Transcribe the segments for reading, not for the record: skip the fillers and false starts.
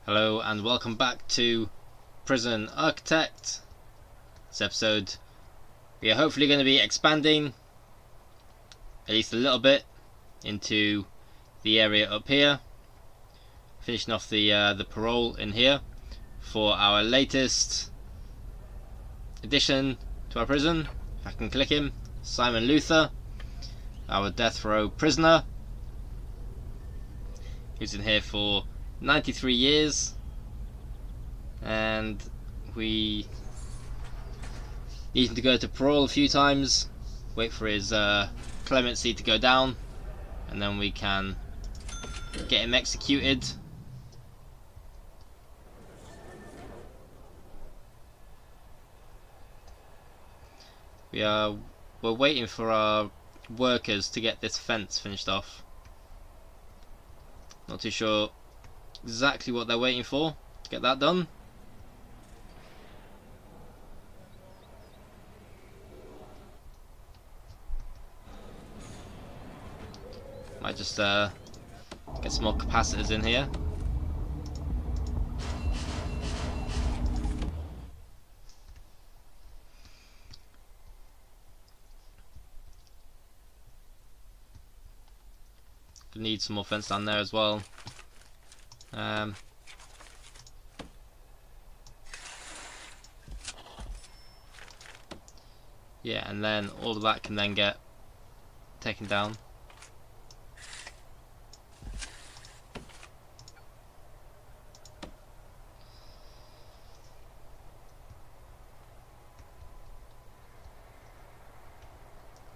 Hello and welcome back to Prison Architect. This episode we are hopefully going to be expanding at least a little bit into the area up here, finishing off the parole in here for our latest addition to our prison. If I can click him, Simon Luther, our death row prisoner. He's in here for 93 years, and we need him to go to parole a few times, wait for his clemency to go down, and then we can get him executed. We're waiting for our workers to get this fence finished off. Not too sure exactly what they're waiting for to get that done. Might just get some more capacitors in here. Need some more fence down there as well. Yeah, and then all of that can then get taken down.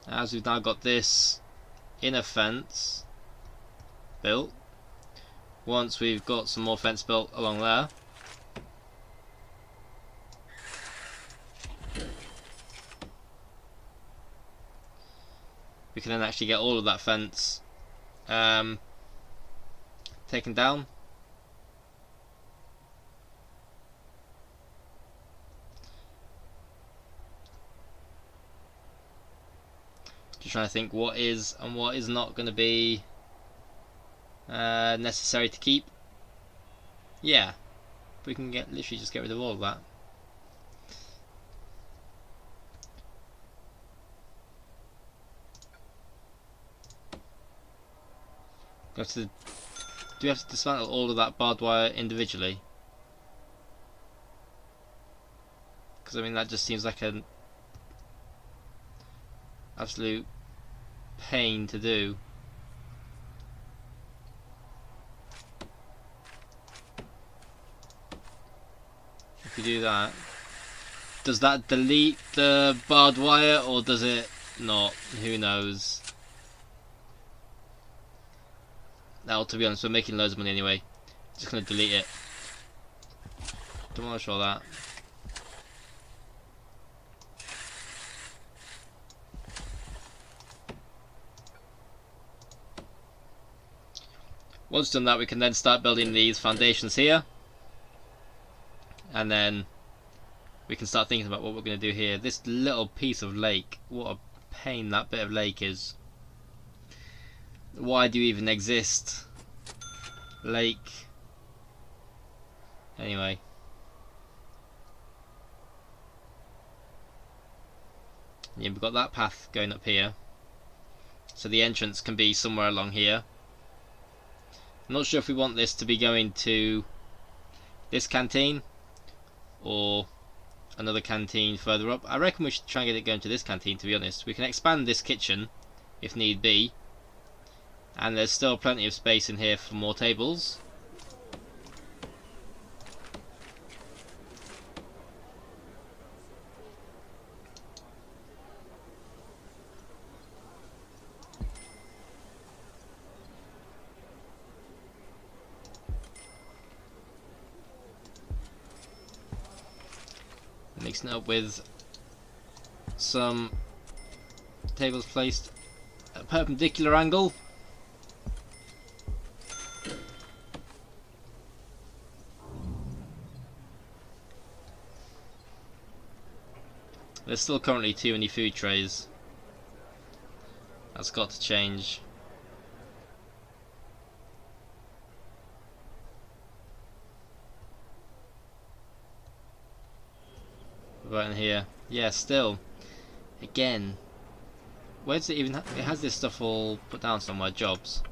As we've now got this inner fence built, once we've got some more fence built along there, we can then actually get all of that fence taken down. Just trying to think what is and what is not going to be necessary to keep. Yeah, we can literally just get rid of all of that. Do we have to dismantle all of that barbed wire individually? Because I mean that just seems like an absolute pain to do. If you do that, does that delete the barbed wire or does it not? Who knows? Now, to be honest, we're making loads of money anyway. Just gonna delete it. Don't want to show that. Once done that, we can then start building these foundations here, and then we can start thinking about what we're going to do here. This little piece of lake, what a pain that bit of lake is. Why do you even exist? Lake. Anyway. Yeah, we've got that path going up here. So the entrance can be somewhere along here. I'm not sure if we want this to be going to this canteen or another canteen further up. I reckon we should try and get it going to this canteen, to be honest. We can expand this kitchen if need be. And there's still plenty of space in here for more tables. Mixing it up with some tables placed at a perpendicular angle. There's still currently too many food trays. That's got to change. Right in here. Yeah, still. Again. Where does it even... it has this stuff all put down somewhere. Jobs.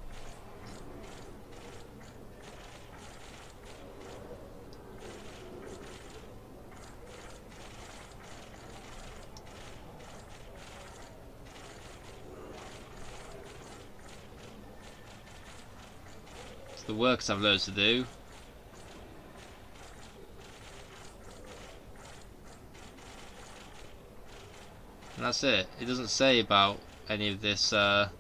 So the workers have loads to do. And that's it. It doesn't say about any of this other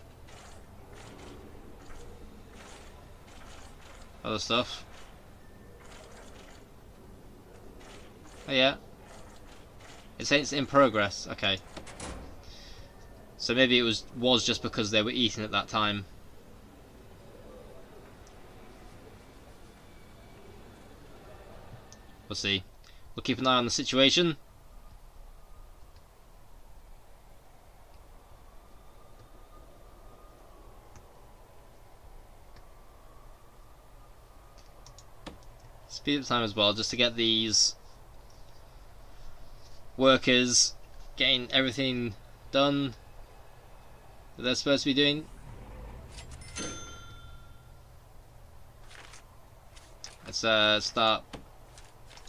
stuff. Oh yeah. It says it's in progress. Okay. So maybe it was just because they were eating at that time. We'll see. We'll keep an eye on the situation. Speed up time as well, just to get these workers getting everything done that they're supposed to be doing. Let's start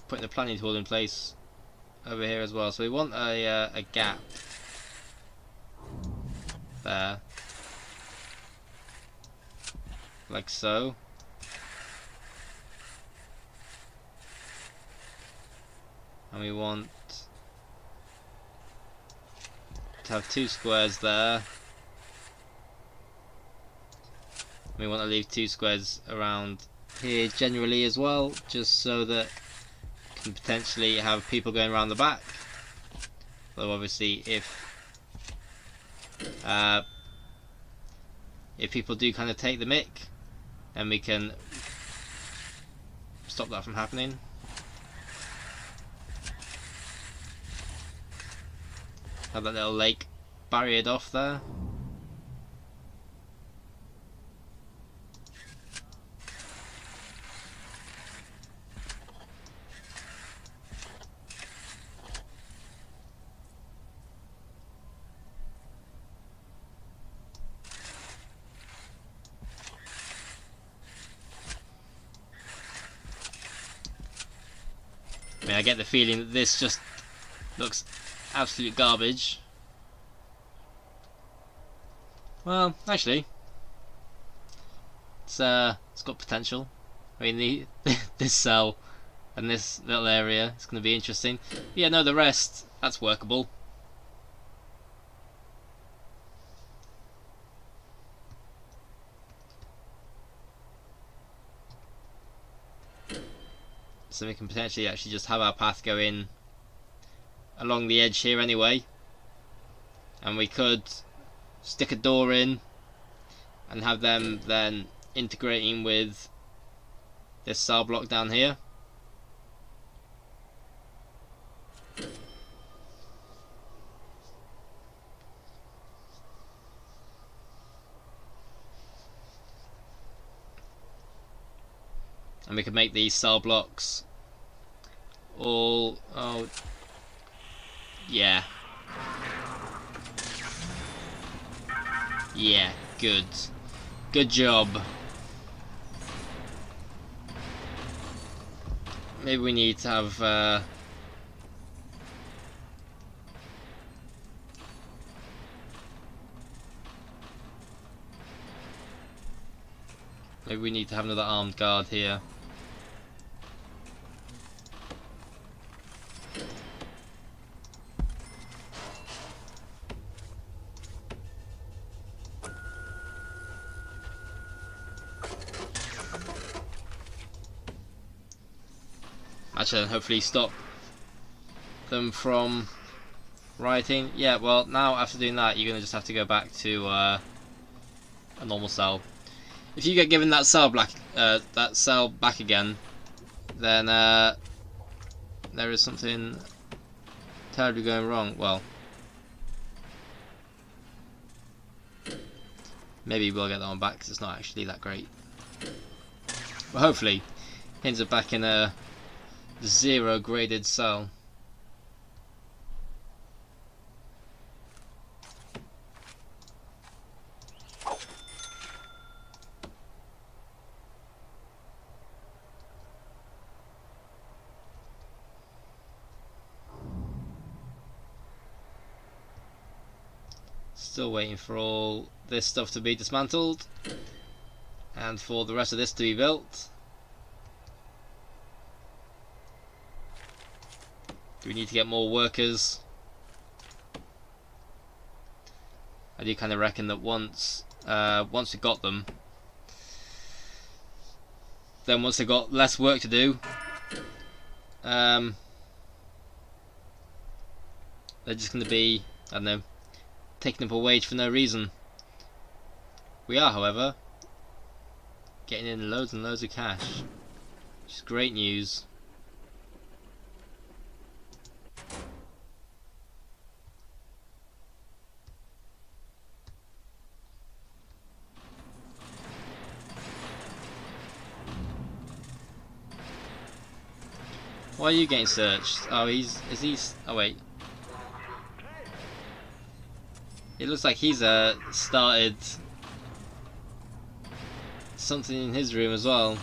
putting the planning tool in place over here as well. So we want a gap there, like so. And we want to have 2 squares there. We want to leave 2 squares around here generally as well, just so that we can potentially have people going around the back. Though obviously if people do kind of take the mick, then we can stop that from happening. Have that little lake barriered off there. I mean, I get the feeling that this just looks absolute garbage. Well, actually, it's got potential. I mean, this cell and this little area is going to be interesting. But yeah, no, the rest, that's workable. So we can potentially actually just have our path go in along the edge here anyway, and we could stick a door in and have them then integrating with this cell block down here. And we could make these cell blocks all... oh, yeah. Yeah, good. Good job. Maybe we need to have... maybe we need to have another armed guard here. Actually, hopefully stop them from rioting. Yeah, well, now after doing that, you're going to just have to go back to a normal cell. If you get given that cell back again, then there is something terribly going wrong. Well, maybe we'll get that one back because it's not actually that great. But hopefully, things are back in a 0 graded cell. Still waiting for all this stuff to be dismantled and for the rest of this to be built. Do we need to get more workers? I do kind of reckon that once we got them, then once they've got less work to do, they're just going to be, I don't know, taking up a wage for no reason. We are, however, getting in loads and loads of cash, which is great news. Why are you getting searched? Oh, oh wait. It looks like he's started something in his room as well.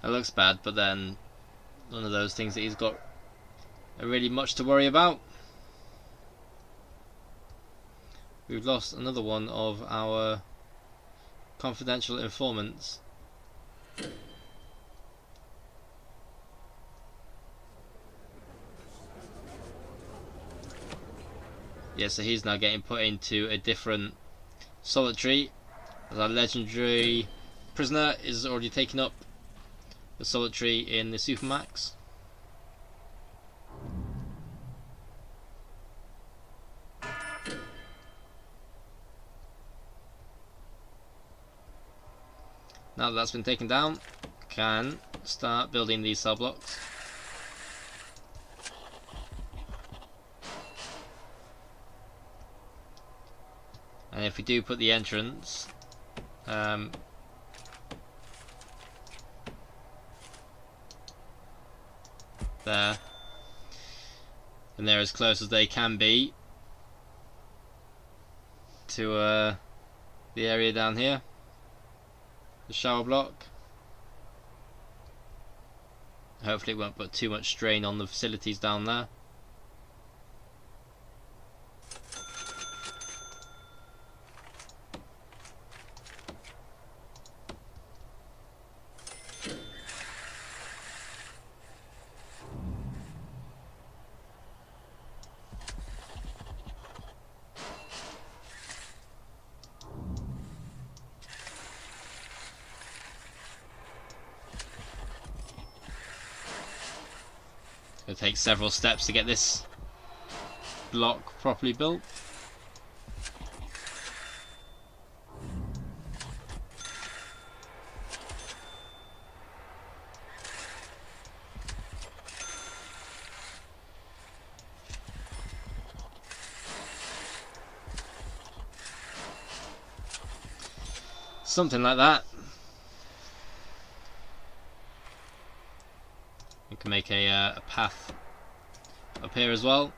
It looks bad, but then one of those things that he's got really much to worry about. We've lost another one of our confidential informants. Yeah, so he's now getting put into a different solitary, as our legendary prisoner is already taken up the solitary in the Supermax. Now that that's been taken down, can start building these cell blocks. And if we do put the entrance there, and they're as close as they can be to the area down here, the shower block. Hopefully it won't put too much strain on the facilities down there. It'll take several steps to get this block properly built. Something like that. We can make a path up here as well.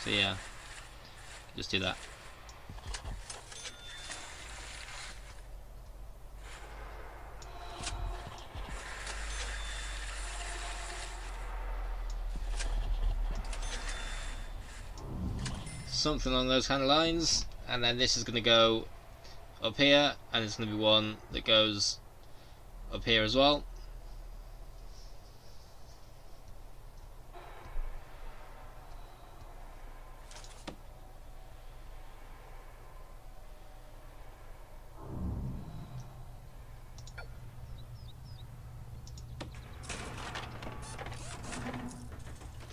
So yeah, just do that. Something along those kind of lines, and then this is going to go up here, and there's going to be one that goes up here as well.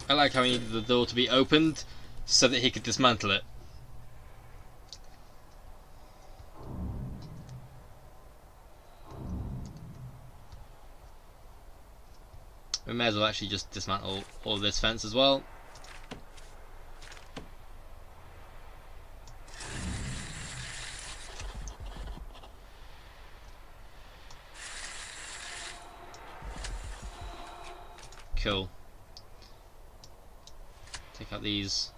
I like how he needed the door to be opened so that he could dismantle it. We may as well actually just dismantle all this fence as well. cool. Take out these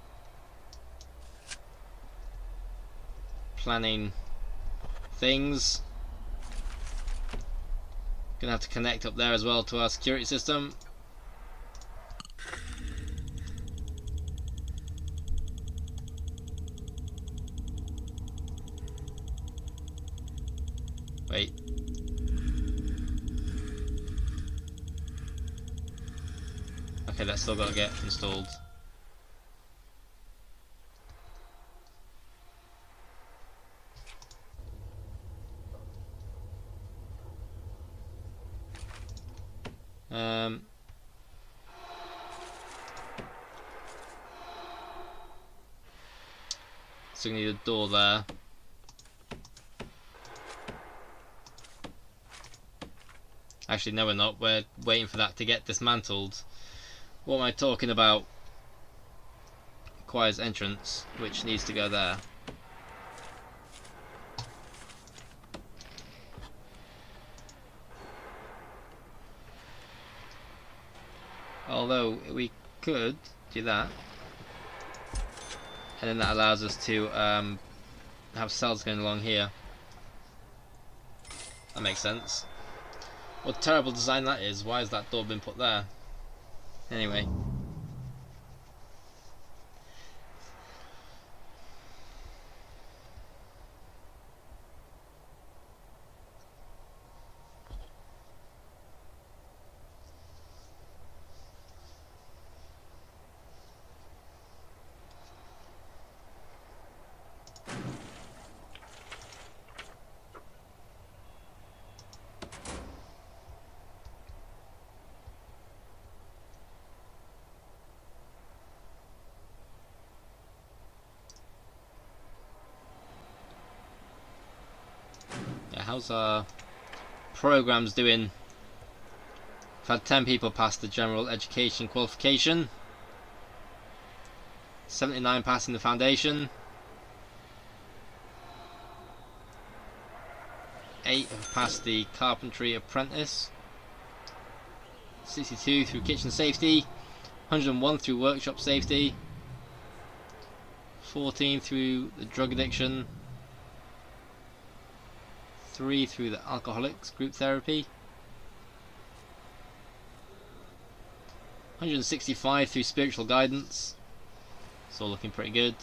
planning things. Gonna have to connect up there as well to our security system. Wait. Okay, that's still got to get installed. So we need a door there. Actually, no, we're not. We're waiting for that to get dismantled. What am I talking about? Requires entrance, which needs to go there. Although we could do that, and then that allows us to have cells going along here. That makes sense. What terrible design that is. Why has that door been put there? Anyway. How's our programs doing? We've had 10 people pass the general education qualification, 79 passing the foundation, 8 have passed the carpentry apprentice, 62 through kitchen safety, 101 through workshop safety, 14 through the drug addiction, 3 through the alcoholics group therapy, 165 through spiritual guidance. It's all looking pretty good.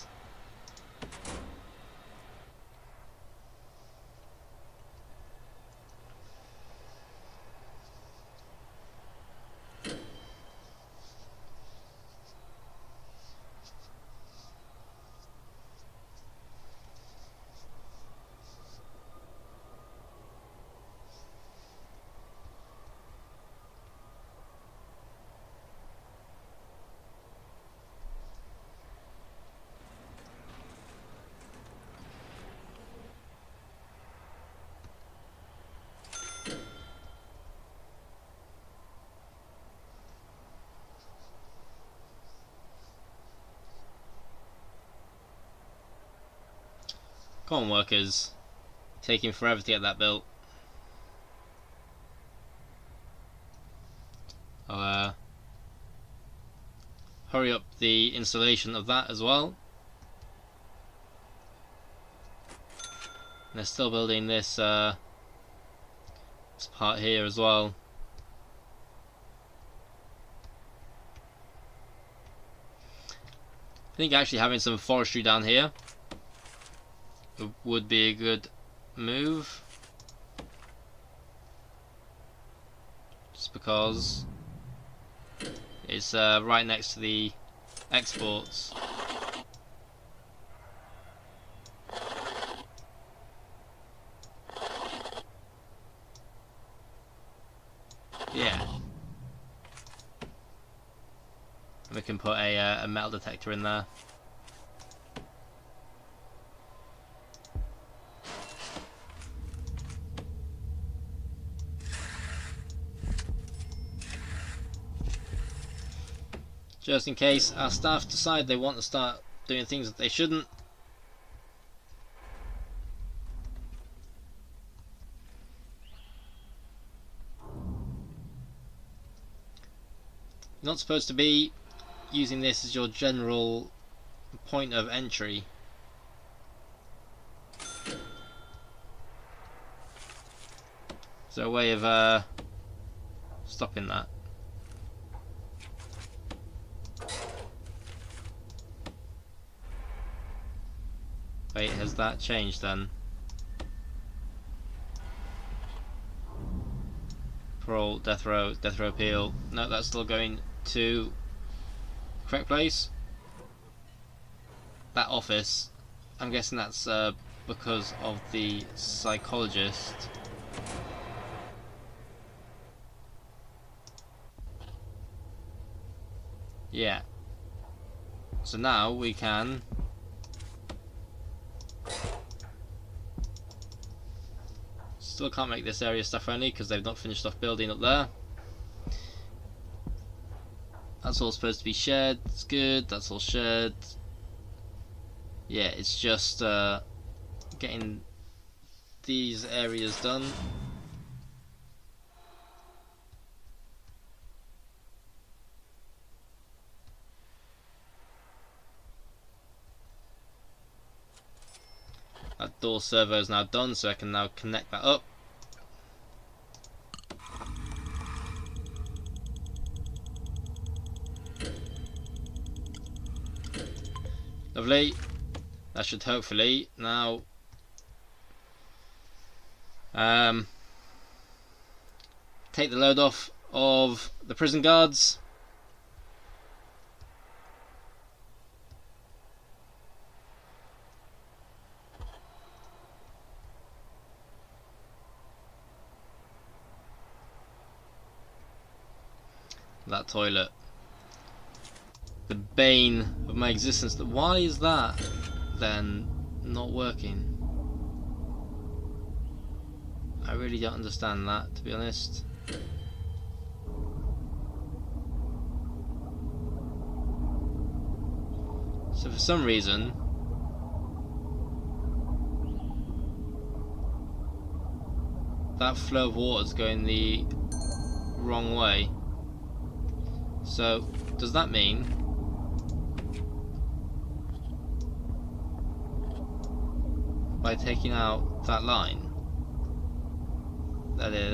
Come on, workers. Taking forever to get that built. I'll hurry up the installation of that as well. And they're still building this, this part here as well. I think actually having some forestry down here would be a good move, just because it's right next to the exports. Yeah, we can put a metal detector in there. Just in case our staff decide they want to start doing things that they shouldn't. You're not supposed to be using this as your general point of entry. Is there a way of stopping that? Wait, has that changed then? Parole, death row appeal. No, that's still going to correct place. That office, I'm guessing that's because of the psychologist. Yeah. So now we can still can't make this area staff friendly because they've not finished off building up there. That's all supposed to be shared. It's good. That's all shared. Yeah, it's just getting these areas done. That door servo is now done, so I can now connect that up. Lovely. That should hopefully now take the load off of the prison guards. That toilet, the bane of my existence. Why is that then not working? I really don't understand that, to be honest. So for some reason that flow of water is going the wrong way. So, does that mean by taking out that line that it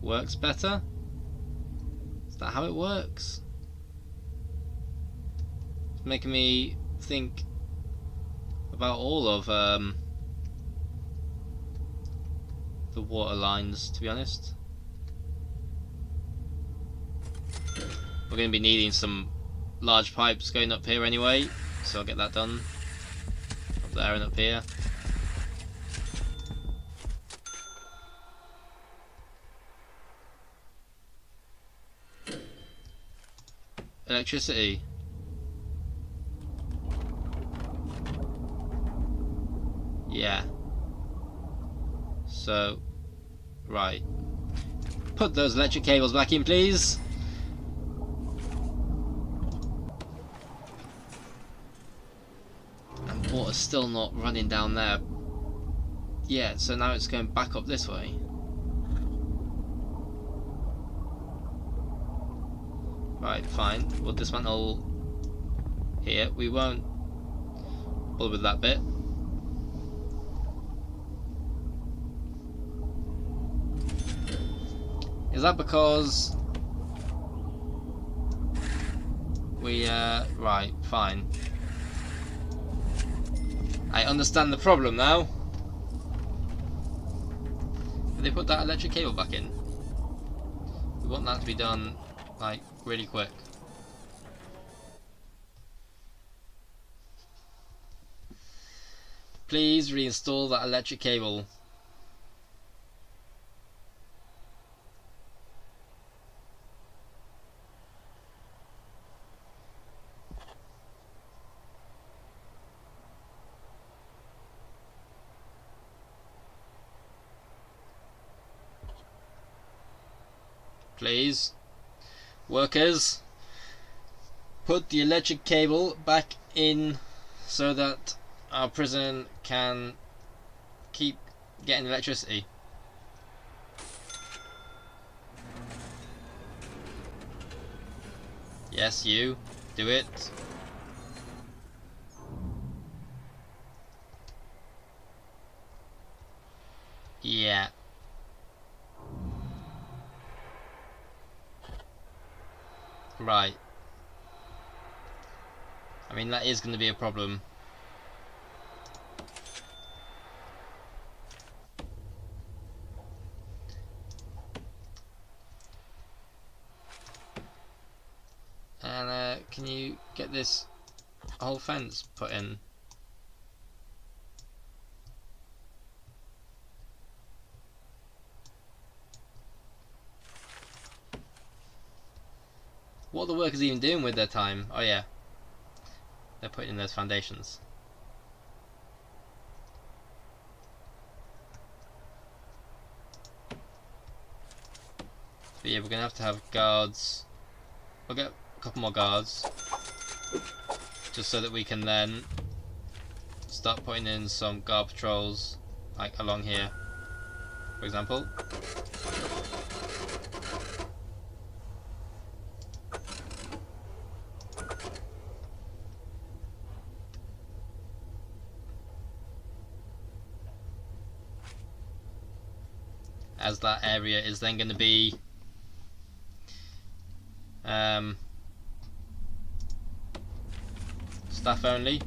works better? Is that how it works? It's making me think about all of the water lines, to be honest. We're going to be needing some large pipes going up here anyway, so I'll get that done. Up there and up here. Electricity. Yeah. So, right. Put those electric cables back in, please. Water's still not running down there. Yeah, so now it's going back up this way. Right, fine. We'll dismantle here. We won't bother with that bit. Is that because we right, fine. I understand the problem now. Did they put that electric cable back in? We want that to be done, like, really quick. Please reinstall that electric cable. Please, workers, put the electric cable back in so that our prison can keep getting electricity. Yes, you. Do it. Yeah. Right. I mean, that is going to be a problem. And can you get this whole fence put in? What are the workers even doing with their time? Oh yeah, they're putting in those foundations. But yeah, we're gonna have to have guards. We'll get a couple more guards, just so that we can then start putting in some guard patrols, like along here, for example. As that area is then going to be staff only.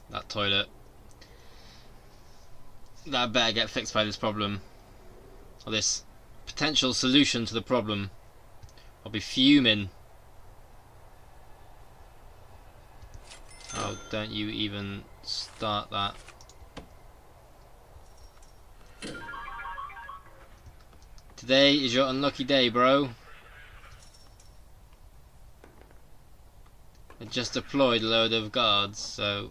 That toilet. That better get fixed by this problem. Or this potential solution to the problem. I'll be fuming. Oh, don't you even start that. Today is your unlucky day, bro. I just deployed a load of guards, so...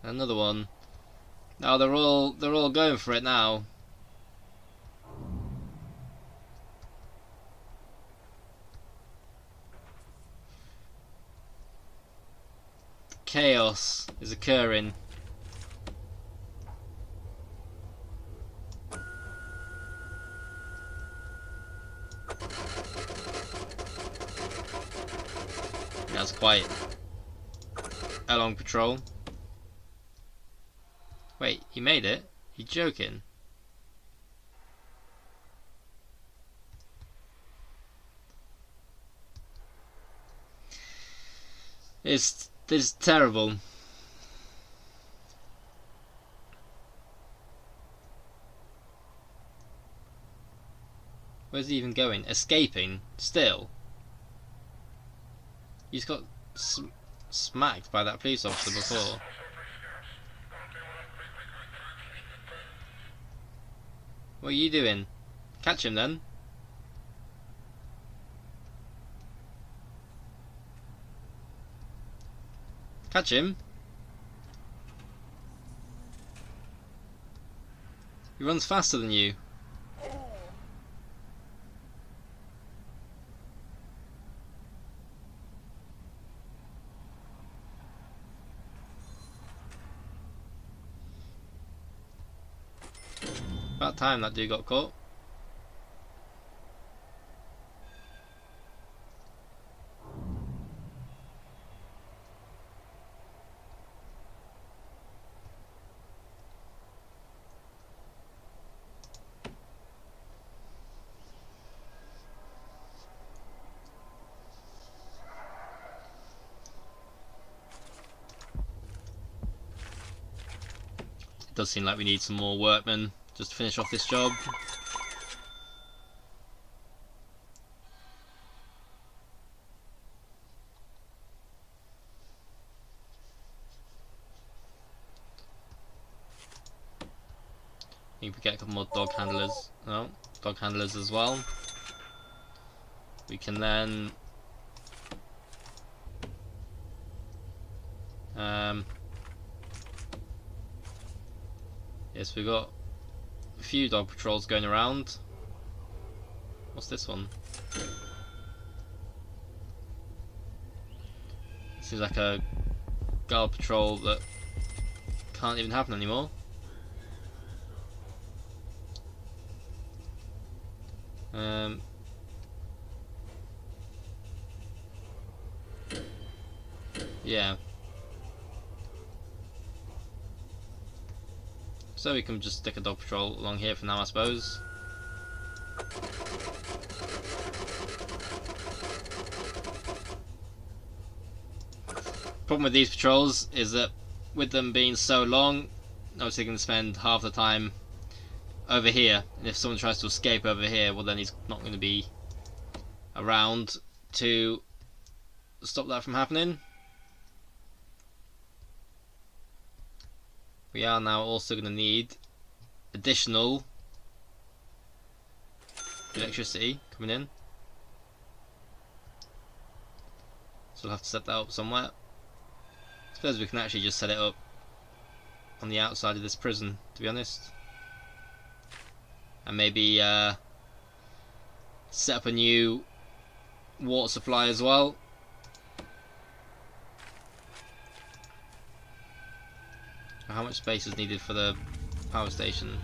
Another one. Oh, they're all going for it now. Chaos is occurring. That's quite a long patrol. Wait, he made it? You joking? This is terrible. Where's he even going? Escaping? Still? He's got smacked by that police officer before. What are you doing? Catch him then. Catch him. He runs faster than you. About time that dude got caught. It does seem like we need some more workmen just to finish off this job. get a couple more dog handlers. No, dog handlers as well. We can then yes, we've got a few dog patrols going around. What's this one? Seems like a guard patrol that can't even happen anymore. Yeah. So we can just stick a dog patrol along here for now, I suppose. Problem with these patrols is that with them being so long, obviously you can spend half the time over here, and if someone tries to escape over here, well then he's not going to be around to stop that from happening. We are now also going to need additional electricity coming in, so we'll have to set that up somewhere. I suppose we can actually just set it up on the outside of this prison, to be honest, and maybe set up a new water supply as well. How much space is needed for the power station?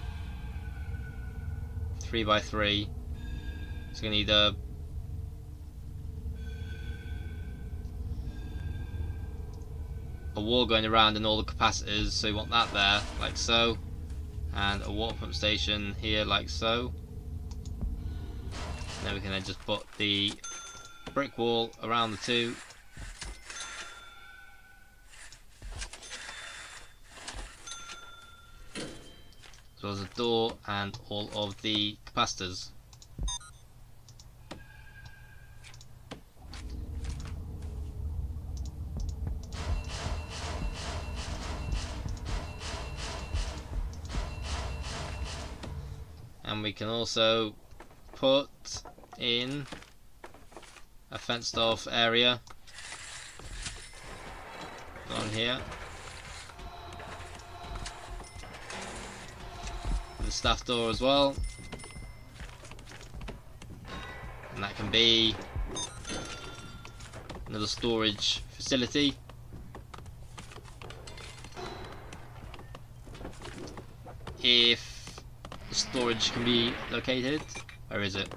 3 by 3. So we need a wall going around and all the capacitors, so we want that there, like so, and a water pump station here, like so. And then we can then just put the brick wall around the two. As well as a door and all of the capacitors. And we can also put in a fenced off area on here. The staff door as well, and that can be another storage facility. If the storage can be located, where is it?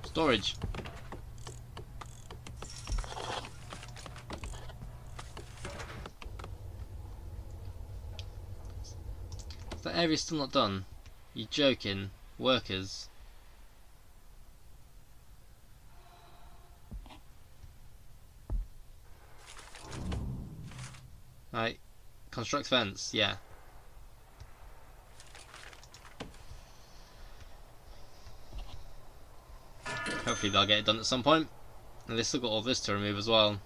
Storage. That area's still not done. You joking? Workers. Right. Construct fence, yeah. Hopefully they'll get it done at some point. And they've still got all this to remove as well.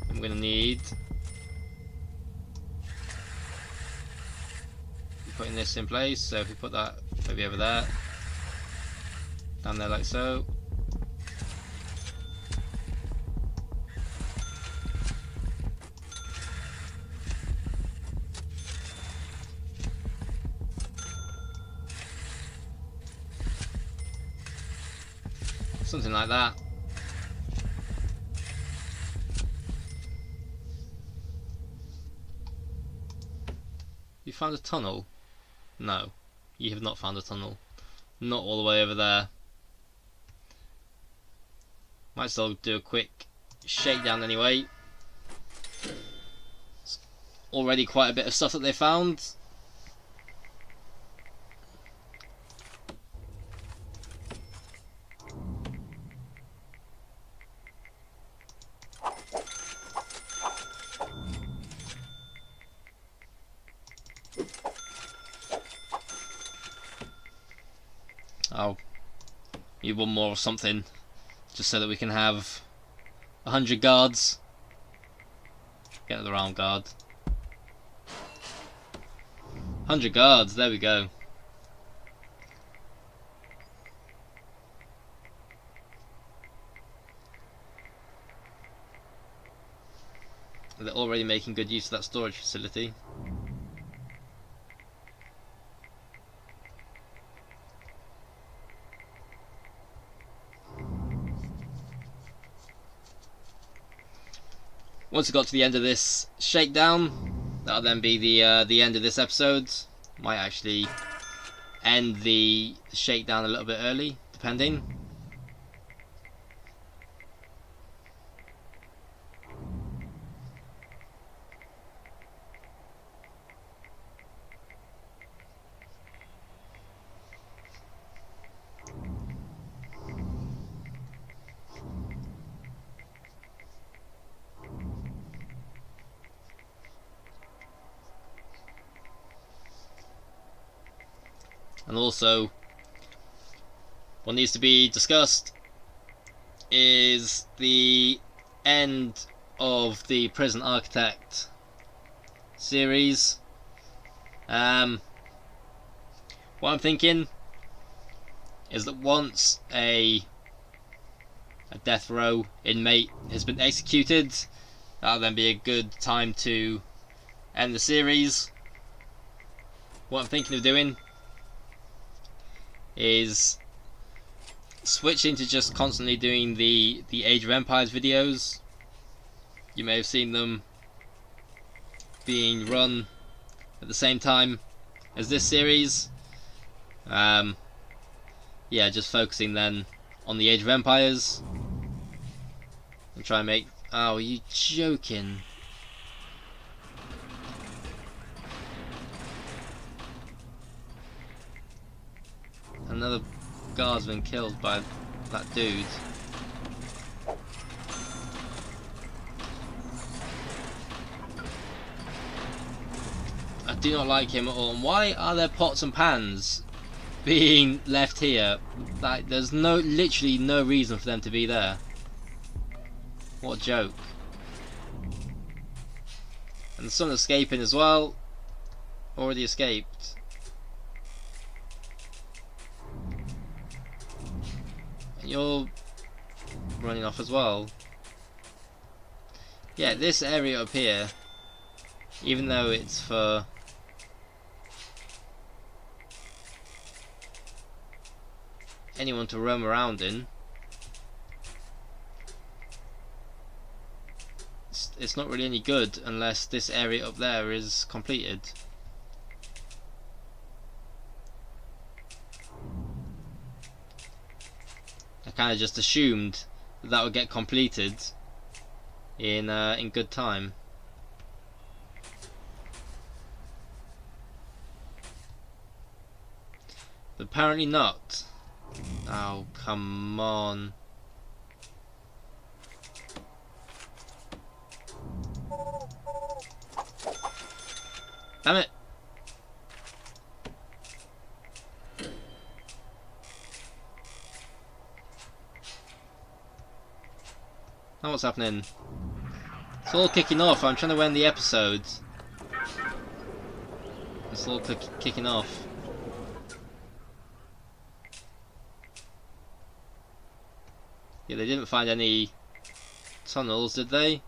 I'm going to need putting this in place, so if we put that maybe over there, down there like so. Something like that. You found a tunnel? No, you have not found a tunnel. Not all the way over there. Might still do a quick shakedown anyway. It's already quite a bit of stuff that they found. Oh, need one more or something, just so that we can have 100 guards. Get another armed guard. 100 guards, there we go. They're already making good use of that storage facility. Once we got to the end of this shakedown, that'll then be the end of this episode. Might actually end the shakedown a little bit early, depending. And also, what needs to be discussed is the end of the Prison Architect series. What I'm thinking is that once a death row inmate has been executed, that'll then be a good time to end the series. What I'm thinking of doing is switching to just constantly doing the Age of Empires videos. You may have seen them being run at the same time as this series. Yeah, just focusing then on the Age of Empires and try and make... Oh, are you joking? Another guard's been killed by that dude. I do not like him at all. And why are there pots and pans being left here? Like, there's literally no reason for them to be there. What a joke. And the son escaping as well. Already escaped. You're running off as well. Yeah, this area up here, even though it's for anyone to roam around in, it's not really any good unless this area up there is completed. I kind of just assumed that would get completed in good time. But apparently not. Oh, come on. Damn it. Now what's happening? It's all kicking off. I'm trying to end the episode. It's all kicking off. Yeah, they didn't find any tunnels, did they?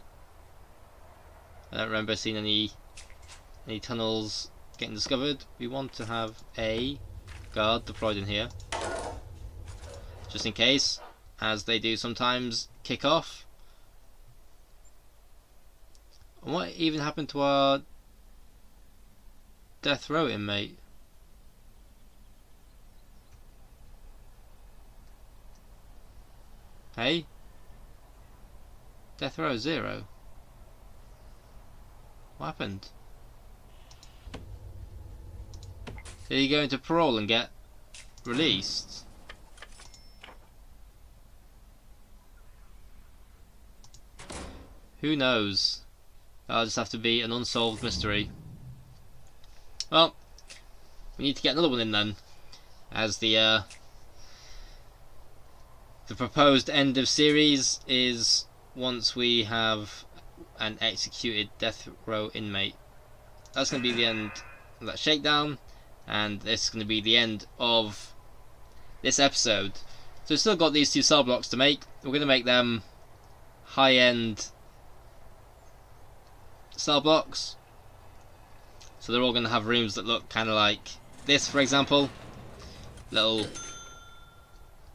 I don't remember seeing any tunnels getting discovered. We want to have a guard deployed in here, just in case, as they do sometimes kick off. And what even happened to our death row inmate? Hey? Death row 0. What happened? Did he go into parole and get released? Who knows? That'll just have to be an unsolved mystery. Well, we need to get another one in then, as the The proposed end of series is once we have an executed death row inmate. That's going to be the end of that shakedown, and this is going to be the end of this episode. So we've still got these 2 cell blocks to make. We're going to make them high-end cell blocks. So they're all going to have rooms that look kind of like this, for example. Little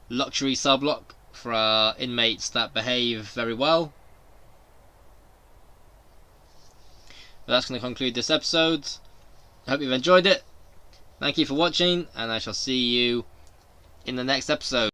luxury cell block for our inmates that behave very well. But that's going to conclude this episode. I hope you've enjoyed it. Thank you for watching, and I shall see you in the next episode.